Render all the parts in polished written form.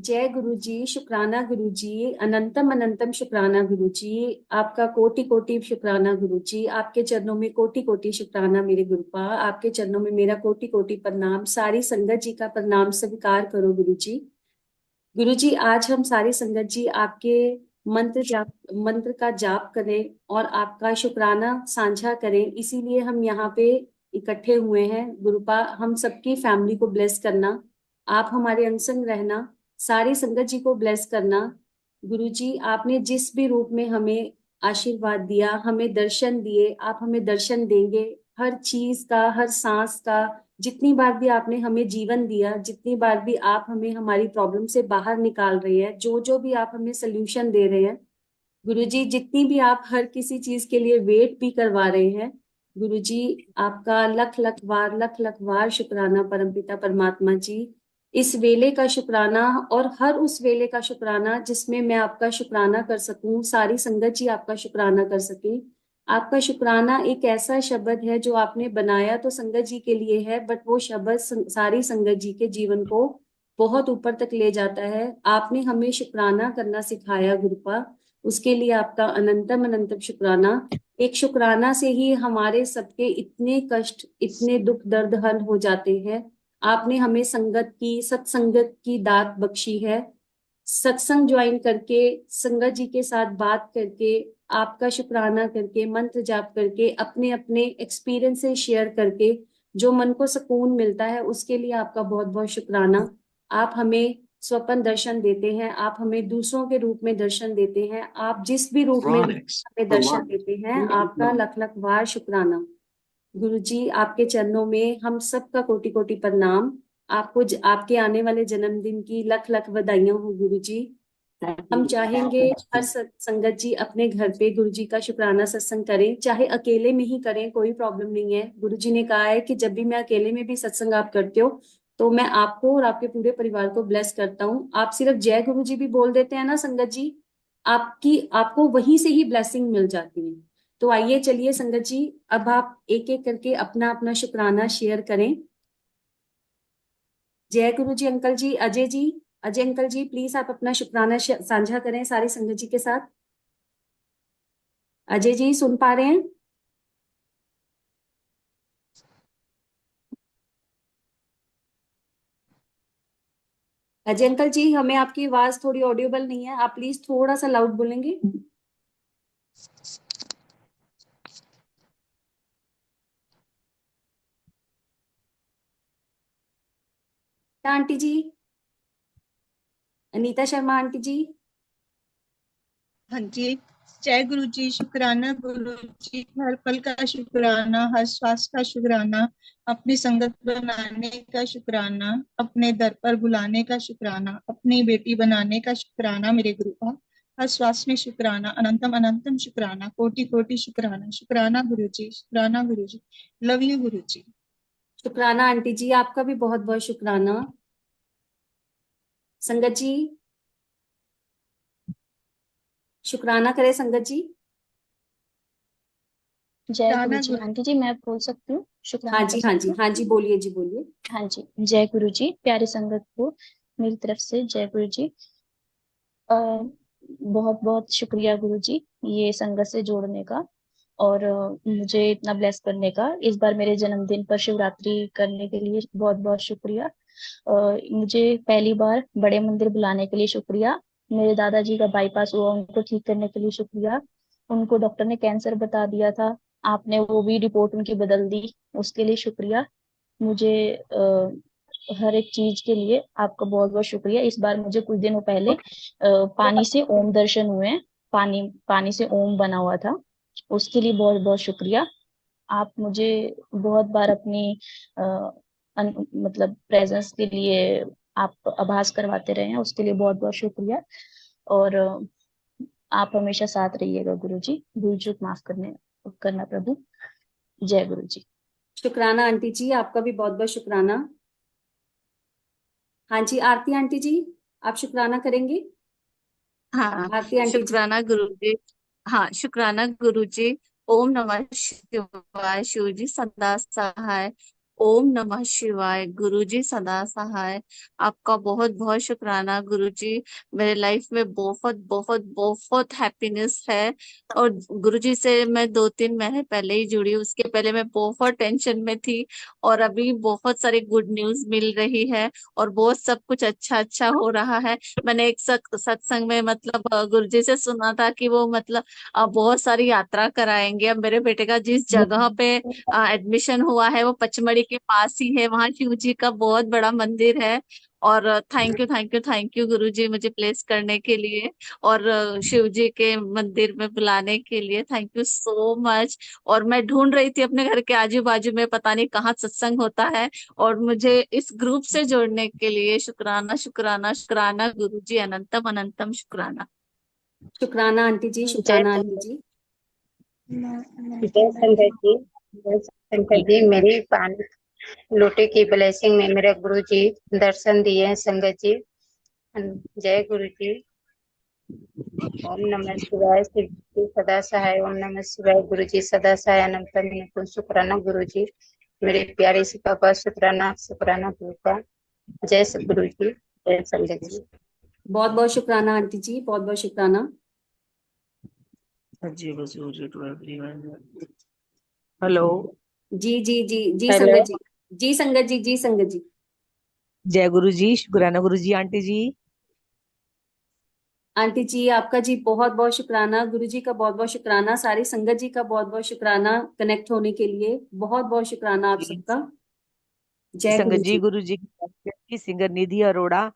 जय गुरु जी, शुक्राना गुरु जी, अनंतम अनंतम शुक्राना गुरु जी। आपका कोटि कोटि शुक्राना गुरु जी। आपके चरणों में कोटि कोटि शुक्राना मेरे गुरुपा। आपके चरणों में मेरा कोटि कोटि प्रणाम। सारी संगत जी का प्रणाम स्वीकार करो गुरु जी। गुरु जी, आज हम सारी संगत जी आपके मंत्र का जाप करें और आपका शुक्राना साझा करें, इसीलिए हम यहाँ पे इकट्ठे हुए हैं। गुरुपा, हम सबकी फैमिली को ब्लेस करना, आप हमारे अंग संग रहना, सारी संगत जी को ब्लेस करना। गुरु जी, आपने जिस भी रूप में हमें आशीर्वाद दिया, हमें दर्शन दिए, आप हमें दर्शन देंगे। हर चीज का, हर सांस का, जितनी बार भी आपने हमें जीवन दिया, जितनी बार भी आप हमें हमारी प्रॉब्लम से बाहर निकाल रहे हैं, जो जो भी आप हमें सोल्यूशन दे रहे हैं गुरुजी, जितनी भी आप हर किसी चीज के लिए वेट भी करवा रहे हैं गुरुजी, आपका लख लख बार शुक्राना परमपिता परमात्मा जी। इस वेले का शुक्राना और हर उस वेले का शुक्राना जिसमें मैं आपका शुक्राना कर सकूं, सारी संगत जी आपका शुक्राना कर सके। आपका शुक्राना एक ऐसा शब्द है जो आपने बनाया तो संगत जी के लिए है, बट वो शब्द सारी संगत जी के जीवन को बहुत ऊपर तक ले जाता है। आपने हमें शुक्राना करना सिखाया गुरुपा, उसके लिए आपका अनंतम अनंतम शुक्राना। एक शुक्राना से ही हमारे सबके इतने कष्ट, इतने दुख दर्द हल हो जाते हैं। आपने हमें संगत की, सत्संगत की दात बख्शी है। सत्संग ज्वाइन करके, संगत जी के साथ बात करके, आपका शुक्राना करके, मंत्र जाप करके, अपने अपने एक्सपीरियंस से शेयर करके जो मन को सुकून मिलता है, उसके लिए आपका बहुत बहुत शुक्राना। आप हमें स्वप्न दर्शन देते हैं, आप हमें दूसरों के रूप में दर्शन देते हैं, आप जिस भी रूप में हमें दर्शन देते हैं, आपका लख लख बार शुक्राना। गुरु जी, आपके चरणों में हम सबका कोटि कोटि प्रणाम। आपको आपके आने वाले जन्मदिन की लख लख बधाइयां हो गुरु जी। हम चाहेंगे हर संगत जी अपने घर पे गुरु जी का शुक्राना सत्संग करें, चाहे अकेले में ही करें, कोई प्रॉब्लम नहीं है। गुरु जी ने कहा है कि जब भी मैं अकेले में भी सत्संग आप करते हो तो मैं आपको और आपके पूरे परिवार को ब्लेस करता हूँ। आप सिर्फ जय गुरु जी भी बोल देते हैं ना संगत जी, आपको वहीं से ही ब्लेसिंग मिल जाती है। तो आइए चलिए संगत जी, अब आप एक एक करके अपना अपना शुक्राना शेयर करें। जय गुरु जी uncle ji, Ajay ji, Ajay uncle ji please आप अपना शुक्राना साझा करें सारी संगत जी के साथ। अजय जी सुन पा रहे हैं? अजय अंकल जी, हमें आपकी आवाज थोड़ी ऑडियोबल नहीं है, आप प्लीज थोड़ा सा लाउड बोलेंगे? क्या आंटी जी? अनीता शर्मा आंटी जी? हाँ जी। जय गुरु जी, शुक्राना गुरु जी, हर पल का शुक्राना, हर श्वास का शुक्राना, अपनी संगत बनाने का शुक्राना, अपने दर पर बुलाने का शुक्राना, अपनी बेटी बनाने का शुक्राना मेरे गुरु का। हर श्वास में शुक्राना, अनंतम अनंतम शुक्राना, कोटि कोटि शुक्राना। शुक्राना गुरु जी, शुक्राना गुरु जी। लव यू गुरु जी। शुक्राना आंटी जी, आपका भी बहुत बहुत शुक्राना। संगत जी शुक्राना करें संगत जी। जय गुरु शुक्राना जी। गुरु। आंटी जी मैं बोल सकती हूँ, हाँ शुक्राना कर जी, हाँ जी, सकती हूँ। हाँ जी, बोलिए जी, बोलिए। हाँ जी, जय गुरु जी, प्यारी संगत को मेरी तरफ से जय गुरु जी। बहुत बहुत शुक्रिया गुरु जी, ये संगत से जोड़ने का और मुझे इतना ब्लेस करने का। इस बार मेरे जन्मदिन पर शिवरात्रि करने के लिए बहुत बहुत शुक्रिया। मुझे पहली बार बड़े मंदिर बुलाने के लिए शुक्रिया। मेरे दादाजी का बाईपास हुआ, उनको ठीक करने के लिए शुक्रिया। उनको डॉक्टर ने कैंसर बता दिया था, आपने वो भी रिपोर्ट उनकी बदल दी, उसके लिए शुक्रिया। मुझे हर एक चीज के लिए आपका बहुत बहुत शुक्रिया। इस बार मुझे कुछ दिनों पहले पानी से ओम दर्शन हुए हैं, पानी पानी से ओम बना हुआ था, उसके लिए बहुत बहुत शुक्रिया। आप मुझे बहुत बार अपनी आ, मतलब प्रेजेंस के लिए आप आभास करवाते रहे हैं, उसके लिए बहुत बहुत शुक्रिया। और आप हमेशा साथ रहिएगा गुरु जी, भूल चूक माफ करना प्रभु। जय गुरु जी। शुक्राना आंटी जी, आपका भी बहुत बहुत शुक्राना। हाँ जी, आरती आंटी जी, आप शुक्राना करेंगे? हाँ, आरती आंटी जी। शुक्राना गुरु जी। हाँ, शुक्राना गुरु जी। ओम नमः शिवाय। शिव जी सदा सहाय। ओम नमः शिवाय। गुरुजी सदा सहाय। आपका बहुत बहुत शुक्राना गुरुजी। मेरे लाइफ में बहुत बहुत बहुत हैप्पीनेस है। और गुरुजी से मैं 2-3 महीने पहले ही जुड़ी हूँ, उसके पहले मैं बहुत टेंशन में थी। और अभी बहुत सारी गुड न्यूज मिल रही है और बहुत सब कुछ अच्छा अच्छा हो रहा है। मैंने एक सत्संग में मतलब गुरुजी से सुना था कि वो मतलब बहुत सारी यात्रा कराएंगे। अब मेरे बेटे का जिस जगह पे एडमिशन हुआ है वो पचमढ़ी के पास ही है, वहां शिव जी का बहुत बड़ा मंदिर है। और thank you thank you thank you गुरु जी, मुझे प्लेस करने के लिए और शिव जी के मंदिर में बुलाने के लिए थैंक यू सो मच। और मैं ढूंढ रही थी अपने घर के आजू बाजू में, पता नहीं कहाँ सत्संग होता है, और मुझे इस ग्रुप से जोड़ने के लिए शुक्राना शुक्राना शुक्राना गुरु जी, अनंतम अनंतम शुक्राना। शुक्राना आंटी जी, जय शुक्राना आंटी जी। जय शंकर जी। जय शंकर जी, मेरी पानी लोटे की ब्लेसिंग में मेरे गुरु जी दर्शन दिए हैं संगत जी। जय गुरु जी। ओम नमः शिवाय। शिव जी सदा सहाय। ओम नमः शिवाय। गुरु जी सदा सहाय। अनंतम अनंतम शुक्राना गुरु जी। मेरे प्यारे से पापा शुक्राना शुक्राना गुरु का। जय गुरु जी। जय संगत जी। बहुत बहुत शुक्राना आंटी जी, बहुत बहुत शुक्राना। हेलो। जी जी जी जी हेलो। संगत जी। जी संगत जी, जी संगत जी। जय गुरु जी, शुक्राना गुरु जी। आंटी जी आंटी जी आपका जी बहुत बहुत शुक्राना, गुरु जी का बहुत बहुत शुक्राना, सारी संगत जी का बहुत बहुत शुक्राना कनेक्ट होने के लिए। बहुत बहुत शुक्राना आप जी, सबका। जय संगत गुरु जी, जी। गुरु जी की सिंगर निधि अरोड़ा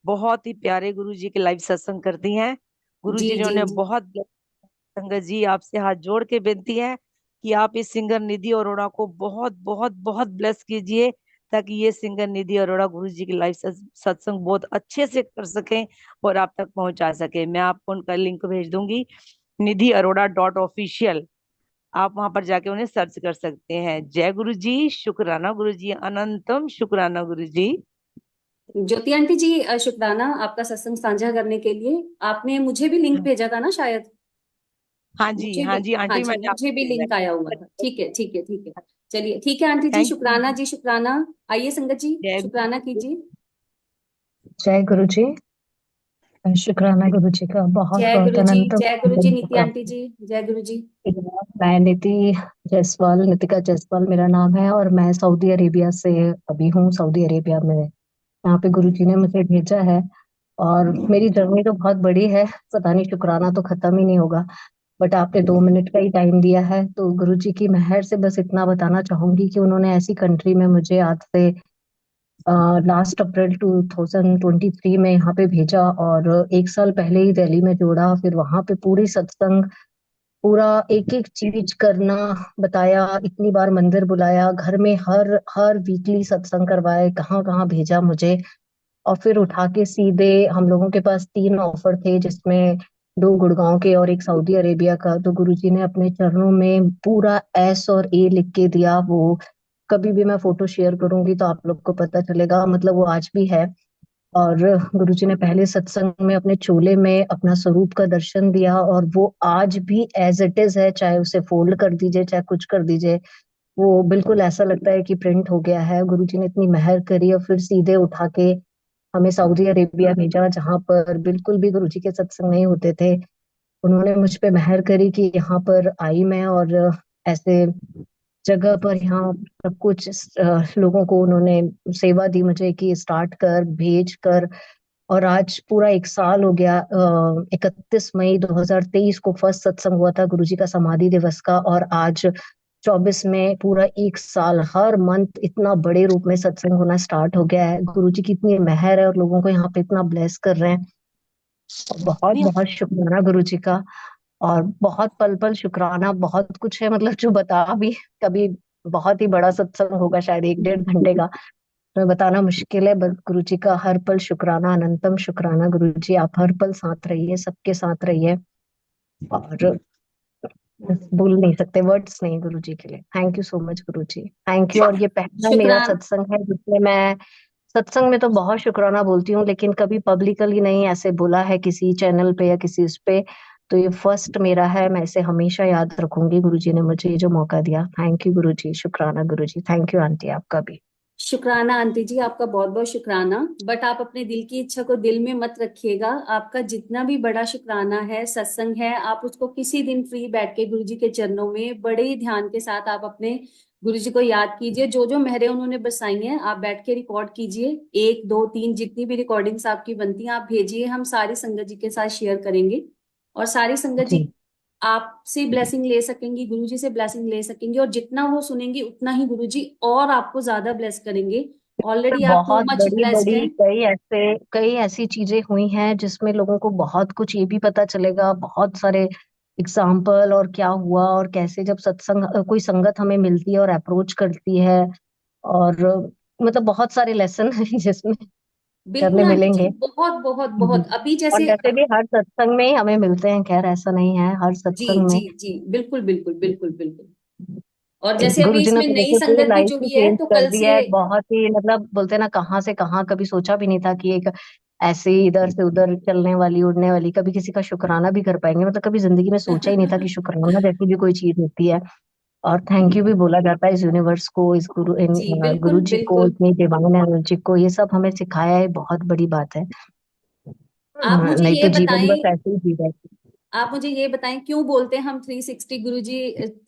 बहुत ही प्यारे गुरु जी के लाइव सत्संग करती हैं। गुरु जी जी ने जी उन्हें जी। बहुत। संगत जी आपसे हाथ जोड़ के विनती है कि आप इस सिंगर निधि अरोड़ा को बहुत बहुत बहुत ब्लेस कीजिए, ताकि ये सिंगर निधि अरोड़ा गुरु जी की लाइव सत्संग बहुत अच्छे से कर सकें और आप तक पहुंचा सके। मैं आपको उनका लिंक भेज दूंगी, nidhiarora.official। आप वहां पर जाके उन्हें सर्च कर सकते हैं। जय गुरु जी, शुक्राना गुरु जी, अनंतम शुक्राना गुरु जी। ज्योति आंटी जी, शुक्राना आपका सत्संग साझा करने के लिए। आपने मुझे भी लिंक भेजा था ना शायद। मुझे हाँ भी, जी हाँ आंटी, जी, मैंने मुझे भी आपको लिंक आया हुआ था। ठीक है ठीक है ठीक है। चलिए ठीक है आंटी जी, थैंक यू। शुक्राना जी, शुक्राना। आइए संगत जी, जय शुक्राना गुरु जी। कीजिए। जय गुरु जी। शुक्राना गुरु जी का बहुत जय बहुत गुरु जी, अनंत जय गुरु जी, नीति शुक्राना। आंटी जी, जय गुरु जी। मैं नीति जायसवाल, नितिका जायसवाल मेरा नाम है और मैं सऊदी अरेबिया से अभी हूँ। सऊदी अरेबिया में यहाँ पे गुरु जी ने मुझे भेजा है और मेरी जर्नी तो बहुत बड़ी है। पता नहीं शुक्राना तो खत्म ही नहीं होगा। बट आपने 2 मिनट का ही टाइम दिया है तो गुरु जी की मेहर से बस इतना बताना चाहूंगी कि उन्होंने ऐसी कंट्री में मुझे आज से लास्ट अप्रैल 2023 में यहाँ पे भेजा और 1 साल पहले ही दिल्ली में जोड़ा। फिर वहां पे पूरी सत्संग, पूरा एक एक चीज करना बताया, इतनी बार मंदिर बुलाया, घर में हर हर वीकली सत्संग करवाए, कहाँ कहाँ भेजा मुझे। और फिर उठा के सीधे हम लोगों के पास 3 ऑफर थे, जिसमें 2 गुड़गांव के और एक सऊदी अरेबिया का। तो गुरुजी ने अपने चरणों में पूरा एस और ए लिख के दिया। वो कभी भी मैं फोटो शेयर करूंगी तो आप लोग को पता चलेगा, मतलब वो आज भी है। और गुरुजी ने पहले सत्संग में अपने चोले में अपना स्वरूप का दर्शन दिया और वो आज भी एज इट इज है, चाहे उसे फोल्ड कर दीजिए चाहे कुछ कर दीजिए, वो बिल्कुल ऐसा लगता है कि प्रिंट हो गया है। गुरुजी ने इतनी मेहर करी और फिर सीधे उठा के हमें सऊदी अरेबिया भेजा, जहाँ पर बिल्कुल भी गुरुजी के सत्संग नहीं होते थे। उन्होंने मुझ पे मेहर करी कि यहाँ पर आई मैं और ऐसे जगह पर यहाँ सब कुछ लोगों को उन्होंने सेवा दी मुझे कि स्टार्ट कर, भेज कर। और आज पूरा 1 साल हो गया। 31 मई 2023 को फर्स्ट सत्संग हुआ था गुरुजी का समाधि दिवस का, और आज 24 में पूरा 1 साल हर मंथ इतना बड़े रूप में सत्संग होना स्टार्ट हो गया है। गुरुजी की इतनी मेहर है और लोगों को यहाँ पे इतना ब्लेस कर रहे हैं। बहुत बहुत शुक्राना गुरुजी का। और बहुत पल पल शुक्राना, बहुत कुछ है, मतलब जो बता भी कभी, बहुत ही बड़ा सत्संग होगा शायद 1-1.5 घंटे का, तो बताना मुश्किल है। बस गुरु जी का हर पल शुक्राना, अनंतम शुक्राना। गुरु जी आप हर पल साथ रहिए, सबके साथ रहिए। और बस बोल नहीं सकते, वर्ड्स नहीं गुरु जी के लिए। Thank you so much Guru ji, thank you. और ये पहला मेरा शुक्राना। सत्संग है जिसमें मैं, सत्संग में तो बहुत शुक्राना बोलती हूँ लेकिन कभी पब्लिकली नहीं ऐसे बोला है किसी चैनल पे या किसी उस पे। तो ये फर्स्ट मेरा है, मैं इसे हमेशा याद रखूंगी। गुरुजी ने मुझे ये जो मौका दिया, थैंक यू गुरुजी, शुक्राना गुरुजी, थैंक यू आंटी आपका भी। शुक्राना आंटी जी, आपका बहुत बहुत शुक्राना। बट आप अपने दिल की इच्छा को दिल में मत रखिएगा। आपका जितना भी बड़ा शुक्राना है, सत्संग है, आप उसको किसी दिन फ्री बैठ के गुरु जी के चरणों में बड़े ही ध्यान के साथ आप अपने गुरु जी को याद कीजिए। जो जो मेहरें उन्होंने बसाई हैं, आप बैठ के रिकॉर्ड कीजिए। एक दो तीन जितनी भी रिकॉर्डिंग्स आपकी बनती हैं आप भेजिए, हम सारी संगत जी के साथ शेयर करेंगे। और सारी संगत जी जी आपसे ब्लेसिंग ले सकेंगी, गुरुजी से ब्लेसिंग ले सकेंगी, और जितना वो सुनेंगी उतना ही गुरुजी और आपको ज्यादा ब्लेस करेंगे। ऑलरेडी आप टू बहुत मच बड़ी ब्लेस्ड बड़ी हैं। कई ऐसी चीजें हुई हैं जिसमें लोगों को बहुत कुछ ये भी पता चलेगा, बहुत सारे एग्जाम्पल और क्या हुआ और कैसे जब सत्संग कोई संगत हमें मिलती है और अप्रोच करती है, और मतलब बहुत सारे लेसन हैं जिसमें करने बिल्कुल आंटी जी, मिलेंगे। बहुत बहुत जी। बहुत। अभी और जैसे वैसे भी हर सत्संग में ही हमें मिलते हैं, खैर ऐसा नहीं है, हर जी सत्संग जी में। जी, बिल्कुल बिल्कुल बिल्कुल बिल्कुल। और जैसे अभी गुरुजी ने इसमें तो नई देखो पूरी संगत भी लाइफ ही जुड़ी है चेंज तो कर कल दिया से। है, बहुत ही मतलब बोलते हैं ना, कहाँ से कहाँ, कभी सोचा भी नहीं था कि एक ऐसे ही इधर से उधर चलने वाली उड़ने वाली कभी किसी का शुक्राना भी कर पाएंगे, मतलब कभी जिंदगी में सोचा ही नहीं था कि शुक्राना जैसी भी कोई चीज होती है। और थैंक यू भी बोला जाता है इस यूनिवर्स को, इस जी बिल्कुल गुरु जी को, बिल्कुल। इतनी डिवाइन एनर्जी को, ये सब हमें सिखाया है, बहुत बड़ी बात है। आप मुझे नहीं ये तो जीवन बस बताएं, ऐसे ही जी जाए। आप मुझे ये बताएं क्यों बोलते हैं हम 360 गुरुजी,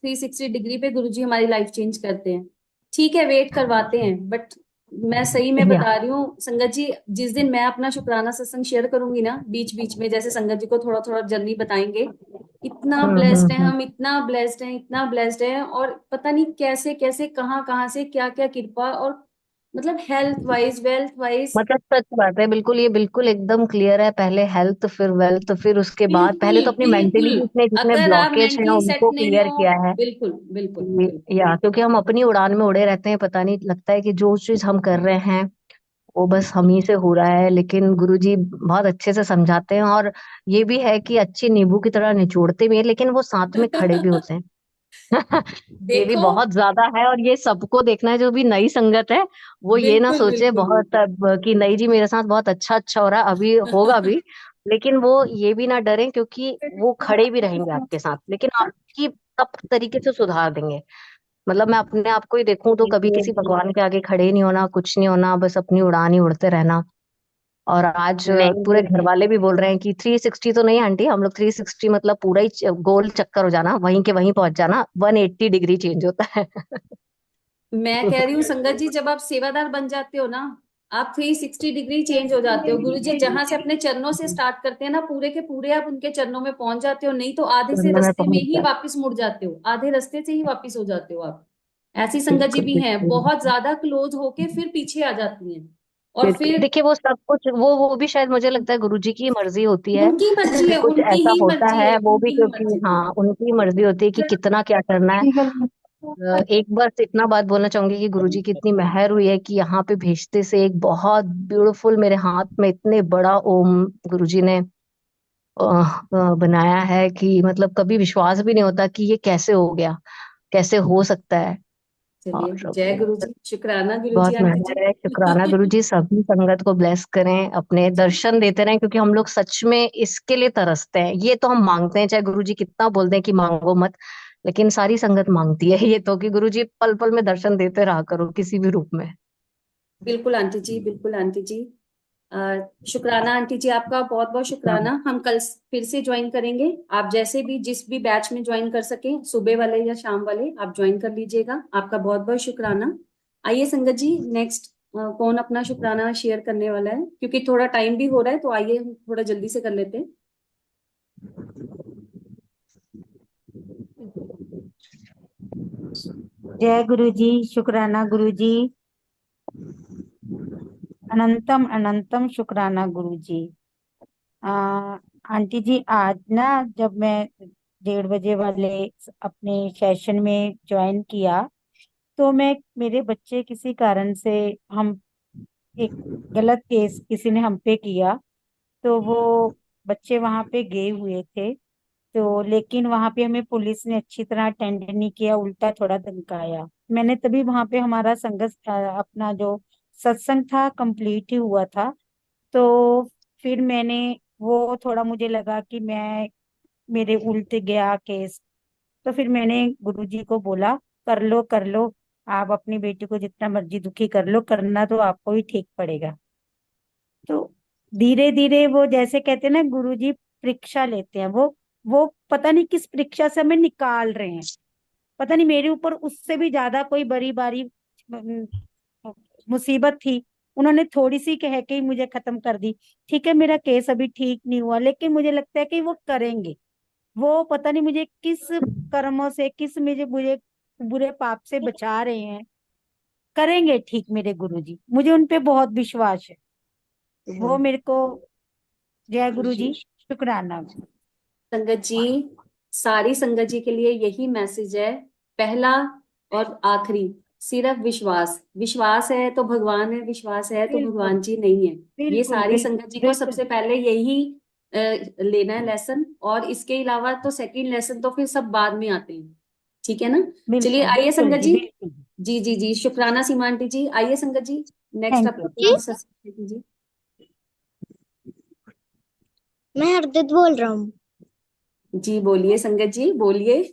360 डिग्री पे गुरुजी हमारी लाइफ चेंज करते हैं। ठीक है, वेट करवाते हैं, बट मैं सही में या बता रही हूँ संगत जी, जिस दिन मैं अपना शुक्राना सत्संग शेयर करूंगी ना, बीच बीच में जैसे संगत जी को थोड़ा थोड़ा जर्नी बताएंगे, इतना ब्लेस्ड है हम्म। हम, इतना ब्लेस्ड है, इतना ब्लेस्ड है। और पता नहीं कैसे कैसे कहाँ कहाँ से क्या क्या कृपा, और मतलब हेल्थ वाइज, वेल्थ वाइज। मतलब सच बात है, बिल्कुल, ये बिल्कुल एकदम क्लियर है, पहले हेल्थ फिर वेल्थ फिर उसके बाद, बिल्कुल पहले तो अपनी बिल्कुल। मेंटली भी इतने जितने अगर आप ब्लॉकेज हैं मेंटली सेट उनको नहीं क्लियर हो, किया है। बिल्कुल बिल्कुल बिल्कुल। या क्योंकि हम अपनी उड़ान में उड़े रहते हैं, पता नहीं लगता है कि जो चीज हम कर रहे हैं वो बस हम ही से हो रहा है, लेकिन गुरुजी बहुत अच्छे से समझाते हैं। और ये भी है कि अच्छे नींबू की तरह निचोड़ते भी हैं, लेकिन वो साथ में खड़े भी होते हैं। ये भी देखो, बहुत ज्यादा है, और ये सबको देखना है, जो भी नई संगत है वो ये ना बिल्कुल सोचे बिल्कुल बहुत अब कि नई जी मेरे साथ बहुत अच्छा अच्छा हो रहा है, अभी होगा भी, लेकिन वो ये भी ना डरें, क्योंकि वो खड़े भी रहेंगे आपके साथ, लेकिन आपकी सब तरीके से सुधार देंगे। मतलब मैं अपने आप को ही देखूं तो कभी किसी भगवान के आगे खड़े नहीं होना, कुछ नहीं होना, बस अपनी उड़ान ही उड़ते रहना। और आज पूरे घर वाले भी बोल रहे हैं कि 360 तो नहीं आंटी, हम लोग 360 मतलब पूरा ही गोल चक्कर हो जाना, वहीं के वहीं पहुंच जाना, 180 डिग्री चेंज होता है। मैं कह रही हूँ संगत जी, जब आप सेवादार बन जाते हो ना, आप 360 डिग्री चेंज हो जाते हो। गुरु जी जहां से अपने चरणों से स्टार्ट करते हैं ना, पूरे के पूरे आप उनके चरणों में पहुंच जाते हो। नहीं तो आधे से चरणों में रास्ते में पहुंच ही जाए। वापस मुड़ जाते हो, आधे रास्ते से ही वापस हो जाते हो आप। ऐसी संगत जी बिल्कुल भी हैं, बिल्कुल बहुत ज्यादा क्लोज होके फिर पीछे आ जाती हैं। और बिल्कुल, फिर देखिए वो सब कुछ वो भी शायद मुझे लगता है गुरुजी की मर्जी होती है उनकी मर्जी कि है, कुछ उनकी ऐसा ही होता मर्जी है, है, वो भी उनकी ही क्योंकि मर्जी हाँ उनकी मर्जी होती है कि कितना क्या करना है। एक बस इतना बात बोलना चाहूंगी कि गुरुजी की इतनी मेहर हुई है कि यहाँ पे भेजते से एक बहुत ब्यूटीफुल मेरे हाथ में इतने बड़ा ओम गुरुजी ने बनाया है कि मतलब कभी विश्वास भी नहीं होता कि ये कैसे हो गया, कैसे हो सकता है। चलिए, और जय गुरु जी, शुक्राना गुरु जी, बहुत आंटी मेहनत जी। है, शुक्राना गुरु जी, सभी संगत को ब्लेस करें, अपने जी दर्शन देते रहें, क्योंकि हम लोग सच में इसके लिए तरसते हैं। ये तो हम मांगते हैं, चाहे गुरु जी कितना बोल दें कि मांगो मत, लेकिन सारी संगत मांगती है ये तो कि गुरु जी पल पल में दर्शन देते रहा करो किसी भी रूप में। बिल्कुल आंटी जी, बिल्कुल आंटी जी। शुक्राना आंटी जी, आपका बहुत बहुत शुक्राना। हम कल फिर से ज्वाइन करेंगे। आप जैसे भी जिस भी बैच में ज्वाइन कर सके, सुबह वाले या शाम वाले, आप ज्वाइन कर लीजिएगा। आपका बहुत बहुत शुक्राना। आइए संगत जी, नेक्स्ट कौन अपना शुक्राना शेयर करने वाला है, क्योंकि थोड़ा टाइम भी हो रहा है, तो आइए हम थोड़ा जल्दी से कर लेते हैं। जय गुरु जी, शुक्राना गुरु जी, अनंतम अनंतम शुक्राना गुरु जी। आंटी जी, आज ना जब मैं 1:30 बजे वाले अपने सेशन में ज्वाइन किया, तो मैं मेरे बच्चे किसी कारण से, हम एक गलत केस किसी ने हम पे किया, तो वो बच्चे वहां पे गए हुए थे। तो लेकिन वहां पे हमें पुलिस ने अच्छी तरह अटेंड नहीं किया, उल्टा थोड़ा धमकाया। मैंने तभी वहां पे हमारा संगत अपना जो सत्संग था कंप्लीट ही हुआ था। तो फिर मैंने वो थोड़ा मुझे लगा कि मैं मेरे उल्ट गया केस। तो फिर मैंने गुरुजी को बोला, कर लो, आप अपनी बेटी को जितना मर्जी दुखी कर लो, करना तो आपको ही ठीक पड़ेगा। तो धीरे धीरे वो, जैसे कहते हैं ना, गुरुजी परीक्षा लेते हैं, वो पता नहीं किस परीक्षा से हमें निकाल रहे हैं। पता नहीं मेरे ऊपर उससे भी ज्यादा कोई बड़ी बारी अम, मुसीबत थी, उन्होंने थोड़ी सी कह के ही मुझे खत्म कर दी। ठीक है, मेरा केस अभी ठीक नहीं हुआ, लेकिन मुझे लगता है कि वो करेंगे। वो पता नहीं मुझे किस कर्मों से, किस मुझे मुझे बुरे पाप से बचा रहे हैं। करेंगे ठीक मेरे गुरुजी, मुझे उन पे बहुत विश्वास है। वो मेरे को, जय गुरु जी, शुक्राना। संगत जी, सारी संगत जी के लिए यही मैसेज है। पहला और आखिरी, सिर्फ विश्वास। विश्वास है तो भगवान है, विश्वास है तो बिल्कुल भगवान जी नहीं है। ये बिल्कुल सारी बिल्कुल संगत जी को बिल्कुल। सबसे पहले यही लेना है लेसन, और इसके अलावा तो सेकंड लेसन तो फिर सब बाद में आते हैं। ठीक है ना? चलिए बिल्कुल आइए बिल्कुल संगत जी, जी। बिल्कुल। जी जी जी, शुक्राना सीमा आंटी जी। आइए संगत जी, नेक्स्ट थैंक आप यू। अपना सत्संग कीजिए। मैं हरदीप बोल रहा हूँ। जी बोलिए संगत जी, बोलिए।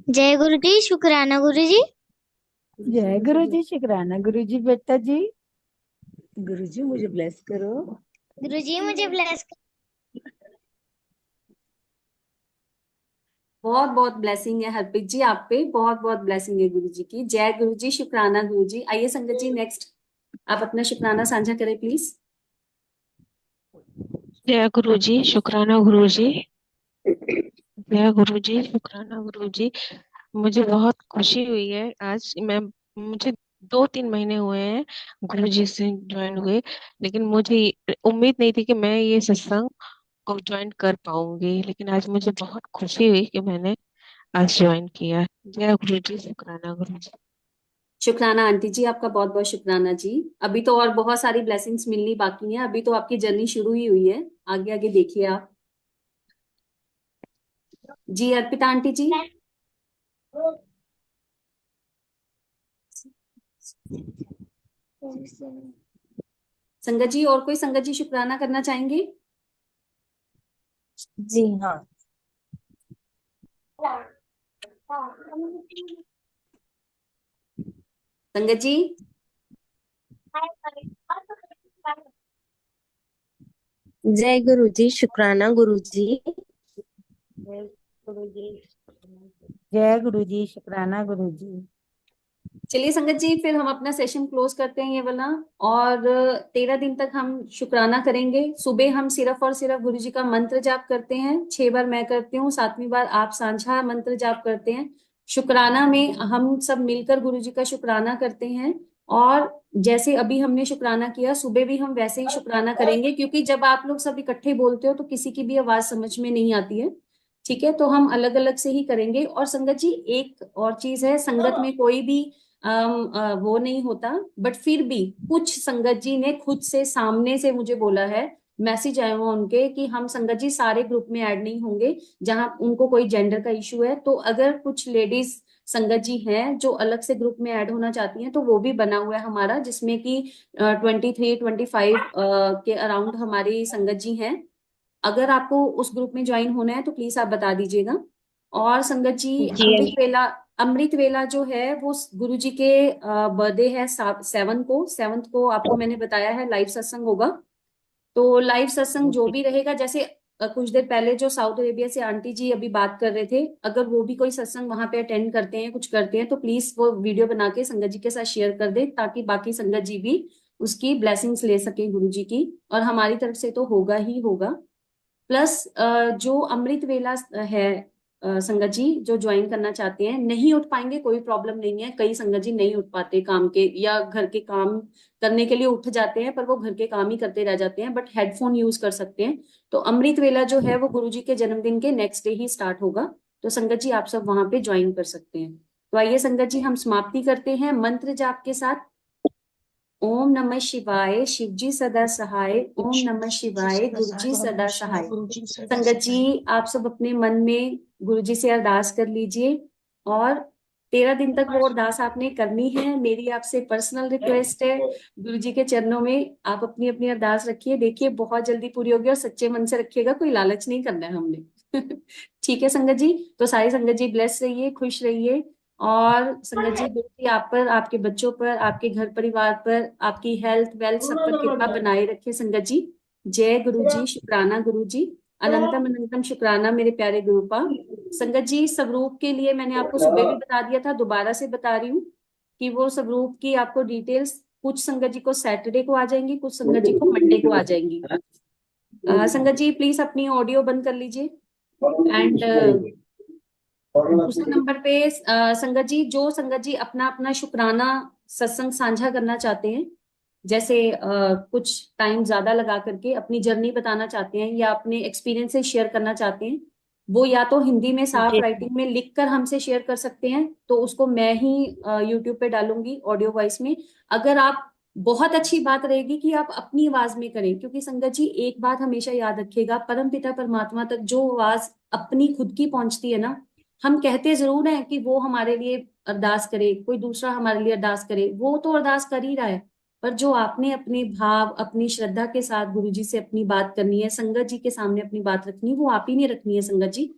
जय गुरु जी, शुक्राना गुरु जी। जय गुरु जी, शुक्राना गुरु जी। बेटा जी, गुरुजी मुझे ब्लेस करो। गुरु जी मुझे ब्लेस बहुत बहुत ब्लेसिंग है हरप्रीत जी आप पे, बहुत बहुत ब्लेसिंग है गुरु जी की। जय गुरु जी, शुक्राना गुरु जी। आइए संगत जी, नेक्स्ट आप अपना शुक्राना साझा करें प्लीज। जय गुरु जी, शुक्राना गुरु जी। जय गुरु जी, शुक्राना गुरु जी। मुझे बहुत खुशी हुई है आज। मुझे 2-3 महीने हुए हैं गुरु जी से ज्वाइन हुए, लेकिन मुझे उम्मीद नहीं थी कि मैं ये सत्संग को ज्वाइन कर पाऊंगी, लेकिन आज मुझे बहुत खुशी हुई कि मैंने आज ज्वाइन किया। जय गुरु जी, शुक्राना गुरु जी। शुक्राना आंटी जी, आपका बहुत बहुत शुक्राना जी। अभी तो और बहुत सारी ब्लेसिंग्स मिलनी बाकी हैं, अभी तो आपकी जर्नी शुरू ही हुई है। आगे आगे देखिए आप। जी अर्पिता आंटी जी। संगत जी, और कोई संगत जी शुक्राना करना चाहेंगे? जी हाँ। संगत जी। जय गुरु जी, शुक्राना गुरु जी। जय गुरु जी, जय गुरु जी, शुक्राना गुरु जी। चलिए संगत जी, फिर हम अपना सेशन क्लोज करते हैं ये वाला। और 13 दिन तक हम शुक्राना करेंगे। सुबह हम सिर्फ और सिर्फ गुरु जी का मंत्र जाप करते हैं, 6 बार मैं करती हूँ, 7वीं बार आप सांझा मंत्र जाप करते हैं। शुक्राना में हम सब मिलकर गुरु जी का शुक्राना करते हैं। और जैसे अभी हमने शुक्राना किया, सुबह भी हम वैसे ही शुक्राना करेंगे, क्योंकि जब आप लोग सब इकट्ठे बोलते हो तो किसी की भी आवाज समझ में नहीं आती है। ठीक है, तो हम अलग अलग से ही करेंगे। और संगत जी, एक और चीज है, संगत में कोई भी वो नहीं होता, बट फिर भी कुछ संगत जी ने खुद से सामने से मुझे बोला है, मैसेज आए हुआ उनके, कि हम संगत जी सारे ग्रुप में ऐड नहीं होंगे जहां उनको कोई जेंडर का इशू है। तो अगर कुछ लेडीज संगत जी हैं जो अलग से ग्रुप में ऐड होना चाहती हैं, तो वो भी बना हुआ है हमारा, जिसमें कि 23-25 के अराउंड हमारी संगत जी हैं। अगर आपको उस ग्रुप में ज्वाइन होना है तो प्लीज आप बता दीजिएगा। और संगत जी, अमृत वेला जो है वो गुरु जी के बर्थडे है 7 को आपको मैंने बताया है लाइव सत्संग होगा। तो लाइव सत्संग जो भी रहेगा, जैसे कुछ देर पहले जो साउथ अरेबिया से आंटी जी अभी बात कर रहे थे, अगर वो भी कोई सत्संग वहां पे अटेंड करते हैं, कुछ करते हैं, तो प्लीज वो वीडियो बना के संगत जी के साथ शेयर कर दे, ताकि बाकी संगत जी भी उसकी ब्लेसिंग्स ले सके गुरु जी की। और हमारी तरफ से तो होगा ही होगा। प्लस जो अमृत वेला है, संगत जी जो ज्वाइन करना चाहते हैं, नहीं उठ पाएंगे कोई प्रॉब्लम नहीं है। कई संगत जी नहीं उठ पाते काम के या घर के काम करने के लिए उठ जाते हैं, पर वो घर के काम ही करते रह जाते हैं, बट हेडफोन यूज कर सकते हैं। तो अमृत वेला जो है वो गुरु जी के जन्मदिन के नेक्स्ट डे ही स्टार्ट होगा। तो संगत जी आप सब वहां पे ज्वाइन कर सकते हैं। तो आइए संगत जी, हम समाप्ति करते हैं मंत्र जाप के साथ। ओम नमः शिवाय, शिव जी सदा सहाय। ओम नमः शिवाय, गुरु जी सदा सहाय। संगत जी, आप सब अपने मन में गुरु जी से अरदास कर लीजिए। और 13 दिन तक वो अरदास आपने करनी है। मेरी आपसे पर्सनल रिक्वेस्ट है, गुरु जी के चरणों में आप अपनी अपनी अरदास रखिए, देखिए बहुत जल्दी पूरी होगी, और सच्चे मन से रखिएगा, कोई लालच नहीं करना है हमने। ठीक है संगत जी, तो सारी संगत जी ब्लेस रहिए, खुश रहिए। और संगत जी गुरु जी आप पर, आपके बच्चों पर, आपके घर परिवार पर, आपकी हेल्थ वेल्थ सब पर कृपा बनाए रखे संगत जी। जय गुरु जी, शुक्राना गुरु जी, अनंतम अनंतम शुक्राना मेरे प्यारे गुरुपा। संगत जी स्वरूप के लिए मैंने आपको सुबह भी बता दिया था, दोबारा से बता रही हूँ कि वो स्वरूप की आपको डिटेल्स कुछ संगत जी को सैटरडे को आ जाएंगी, कुछ संगत जी को मंडे को आ जाएंगी। संगत जी प्लीज अपनी ऑडियो बंद कर लीजिए। एंड दूसरे नंबर पे संगत जी, जो संगत जी अपना अपना शुक्राना सत्संग साझा करना चाहते हैं, जैसे कुछ टाइम ज्यादा लगा करके अपनी जर्नी बताना चाहते हैं या अपने एक्सपीरियंसेस शेयर करना चाहते हैं, वो या तो हिंदी में साफ जी राइटिंग में लिख कर हमसे शेयर कर सकते हैं, तो उसको मैं ही यूट्यूब पे डालूंगी ऑडियो वॉइस में। अगर आप, बहुत अच्छी बात रहेगी कि आप अपनी आवाज में करें, क्योंकि संगत जी एक बात हमेशा याद रखिएगा, परम पिता परमात्मा तक जो आवाज अपनी खुद की पहुंचती है ना, हम कहते जरूर हैं कि वो हमारे लिए अरदास करे, कोई दूसरा हमारे लिए अरदास करे, वो तो अरदास कर ही रहा है, पर जो आपने अपने भाव अपनी श्रद्धा के साथ गुरु जी से अपनी बात करनी है, संगत जी के सामने अपनी बात रखनी है, वो आप ही ने रखनी है संगत जी।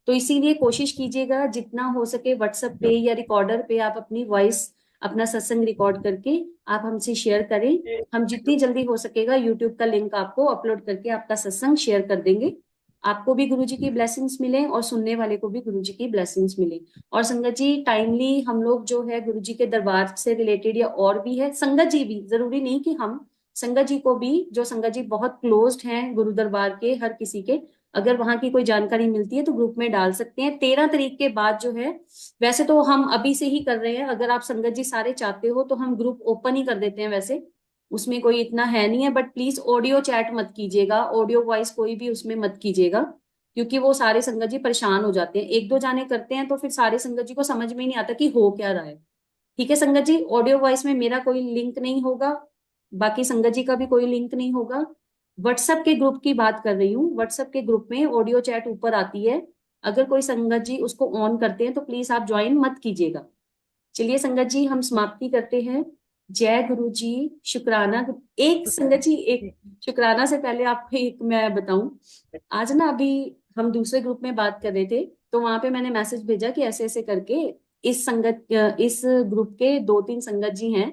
तो इसीलिए कोशिश कीजिएगा जितना हो सके व्हाट्सएप पे या रिकॉर्डर पे आप अपनी वॉइस, अपना सत्संग रिकॉर्ड करके आप हमसे शेयर करें। हम जितनी जल्दी हो सकेगा यूट्यूब का लिंक आपको अपलोड करके आपका सत्संग शेयर कर देंगे, आपको भी गुरु जी की ब्लेसिंग्स मिले और सुनने वाले को भी गुरु जी की ब्लेसिंग्स मिले। और संगत जी टाइमली हम लोग जो है गुरु जी के दरबार से रिलेटेड या और भी है, संगत जी भी, जरूरी नहीं कि हम, संगत जी को भी, जो संगत जी बहुत क्लोज्ड हैं गुरु दरबार के हर किसी के, अगर वहां की कोई जानकारी मिलती है तो ग्रुप में डाल सकते हैं। 13 तारीख के बाद जो है, वैसे तो हम अभी से ही कर रहे हैं, अगर आप संगत जी सारे चाहते हो तो हम ग्रुप ओपन ही कर देते हैं, वैसे उसमें कोई इतना है नहीं है, बट प्लीज ऑडियो चैट मत कीजिएगा, ऑडियो वॉइस कोई भी उसमें मत कीजिएगा, क्योंकि वो सारे संगत जी परेशान हो जाते हैं, एक दो जाने करते हैं तो फिर सारे संगत जी को समझ में ही नहीं आता कि हो क्या रहा है। ठीक है संगत जी, ऑडियो वॉइस में मेरा कोई लिंक नहीं होगा, बाकी संगत जी का भी कोई लिंक नहीं होगा। व्हाट्सएप के ग्रुप की बात कर रही हूँ, व्हाट्सएप के ग्रुप में ऑडियो चैट ऊपर आती है, अगर कोई संगत जी उसको ऑन करते हैं तो प्लीज आप ज्वाइन मत कीजिएगा। चलिए संगत जी हम समाप्ति करते हैं। जय गुरु जी, शुक्राना एक संगत जी, एक शुक्राना से पहले आपको एक मैं बताऊं, आज ना अभी हम दूसरे ग्रुप में बात कर रहे थे, तो वहां पे मैंने मैसेज भेजा कि ऐसे ऐसे करके इस ग्रुप के 2-3 संगत जी हैं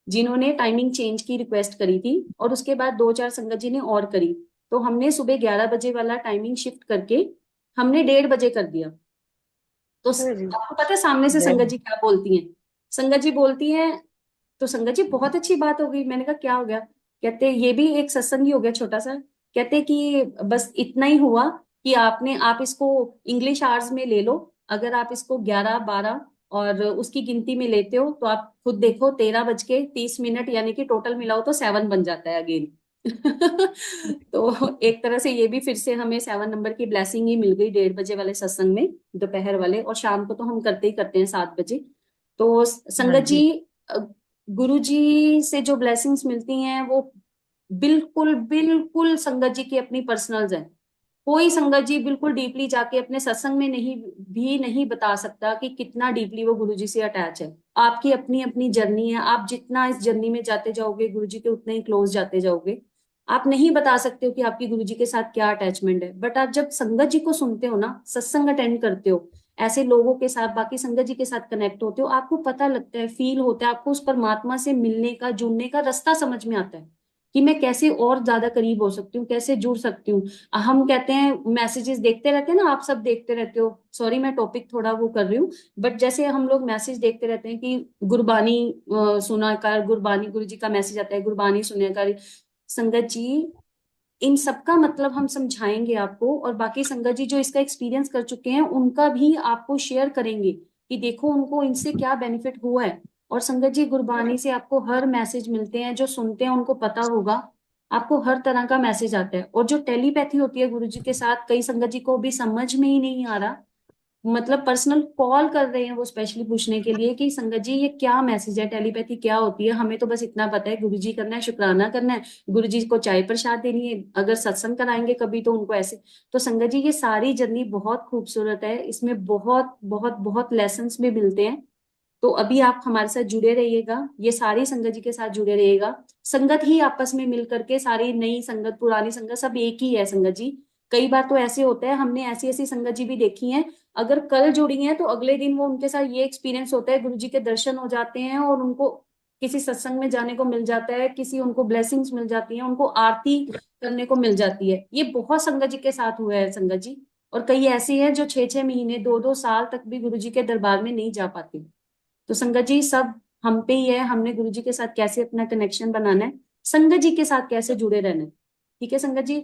जिन्होंने टाइमिंग चेंज की रिक्वेस्ट करी थी, और उसके बाद 2-4 संगत जी ने और करी, तो हमने सुबह 11 बजे वाला टाइमिंग शिफ्ट करके हमने 1:30 बजे कर दिया। तो आपको पता है सामने से संगत जी क्या बोलती हैं? संगत जी बोलती हैं, तो संगत जी बहुत अच्छी बात हो गई, मैंने कहा क्या हो गया? कहते ये भी एक सत्संग ही हो गया छोटा सा। कहते कि बस इतना ही हुआ कि आप इसको इंग्लिश आवर्स में ले लो, अगर आप इसको 11-12 और उसकी गिनती में लेते हो तो आप खुद देखो 13:30 यानी कि टोटल मिलाओ तो 7 बन जाता है अगेन। तो एक तरह से ये भी फिर से हमें 7 नंबर की ब्लेसिंग ही मिल गई 1:30 बजे वाले सत्संग में, दोपहर वाले, और शाम को तो हम करते ही करते हैं 7 बजे। तो हाँ संगत जी जी, गुरु जी से जो ब्लेसिंग्स मिलती हैं वो बिल्कुल बिल्कुल संगत जी की अपनी पर्सनल्स हैं। कोई संगत जी बिल्कुल डीपली जाके अपने सत्संग में नहीं बता सकता कि कितना डीपली वो गुरु जी से अटैच है। आपकी अपनी अपनी जर्नी है, आप जितना इस जर्नी में जाते जाओगे गुरु जी के उतने ही क्लोज जाते जाओगे। आप नहीं बता सकते हो कि आपकी गुरु जी के साथ क्या अटैचमेंट है, बट आप जब संगत जी को सुनते हो ना, सत्संग अटेंड करते हो, ऐसे लोगों के साथ, बाकी संगत जी के साथ कनेक्ट होते हो, आपको पता लगता है, फील होता है, आपको उस परमात्मा से मिलने का, जुड़ने का रास्ता समझ में आता है कि मैं कैसे और ज्यादा करीब हो सकती हूँ, कैसे जुड़ सकती हूँ। हम कहते हैं मैसेजेस देखते रहते हैं ना, आप सब देखते रहते हो, सॉरी मैं टॉपिक थोड़ा वो कर रही हूँ, बट जैसे हम लोग मैसेज देखते रहते हैं कि गुरबानी सुना कर, गुरबानी गुरु जी का मैसेज आता है, गुरबानी सुना कर। संगत जी इन सबका मतलब हम समझाएंगे आपको, और बाकी संगत जी जो इसका एक्सपीरियंस कर चुके हैं उनका भी आपको शेयर करेंगे कि देखो उनको इनसे क्या बेनिफिट हुआ है। और संगत जी गुरबानी से आपको हर मैसेज मिलते हैं, जो सुनते हैं उनको पता होगा, आपको हर तरह का मैसेज आता है। और जो टेलीपैथी होती है गुरु जी के साथ, कई संगत जी को भी समझ में ही नहीं आ रहा, मतलब पर्सनल कॉल कर रहे हैं वो स्पेशली पूछने के लिए कि संगत जी ये क्या मैसेज है, टेलीपैथी क्या होती है, हमें तो बस इतना पता है गुरु जी करना है, शुक्राना करना है, गुरु जी को चाय प्रसाद देनी है, अगर सत्संग कराएंगे कभी तो उनको ऐसे। तो संगत जी ये सारी जर्नी बहुत खूबसूरत है, इसमें बहुत बहुत बहुत लेसन्स भी मिलते हैं, तो अभी आप हमारे साथ जुड़े रहिएगा, ये सारी संगत जी के साथ जुड़े रहिएगा। संगत ही आपस में मिल करके, सारी नई संगत पुरानी संगत सब एक ही है संगत जी। कई बार तो ऐसे होता है, हमने ऐसी ऐसी संगत जी भी देखी हैं, अगर कल जुड़ी हैं तो अगले दिन वो उनके साथ ये एक्सपीरियंस होता है, गुरु जी के दर्शन हो जाते हैं और उनको किसी सत्संग में जाने को मिल जाता है, किसी उनको ब्लेसिंग्स मिल जाती हैं, उनको आरती करने को मिल जाती है। ये बहुत संगत जी के साथ हुआ है संगत जी। और कई ऐसी हैं जो 6-6 महीने 2-2 साल तक भी गुरु जी के दरबार में नहीं जा पाती। तो संगत जी सब हम पे ही है, हमने गुरु जी के साथ कैसे अपना कनेक्शन बनाना है, संगत जी के साथ कैसे जुड़े रहना है। ठीक है संगत जी,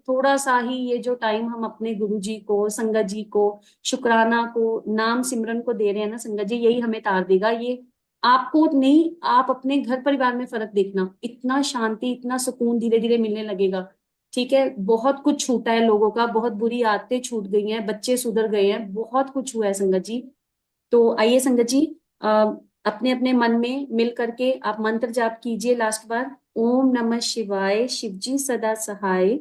थोड़ा सा ही ये जो टाइम हम अपने गुरु जी को, संगत जी को, शुक्राना को, नाम सिमरन को दे रहे हैं ना संगत जी, यही हमें तार देगा। ये आपको नहीं, आप अपने घर परिवार में फर्क देखना, इतना शांति इतना सुकून धीरे धीरे मिलने लगेगा। ठीक है, बहुत कुछ छूटा है लोगों का, बहुत बुरी आदतें छूट गई हैं, बच्चे सुधर गए हैं, बहुत कुछ हुआ है संगत जी। तो आइए संगत जी, अपने अपने मन में मिल करके आप मंत्र जाप कीजिए लास्ट बार। ओम नमः शिवाय, शिव जी सदा सहाय।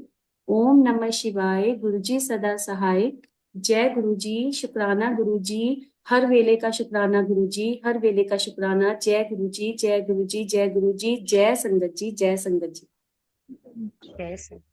ओम नमः शिवाय, गुरु जी सदा सहाय। जय गुरु जी, शुक्राना गुरु जी, हर वेले का शुक्राना गुरु जी, हर वेले का शुक्राना। जय गुरु जी, जय गुरु जी, जय गुरु जी, जय संगत जी, जय संगत जी। जय संगत।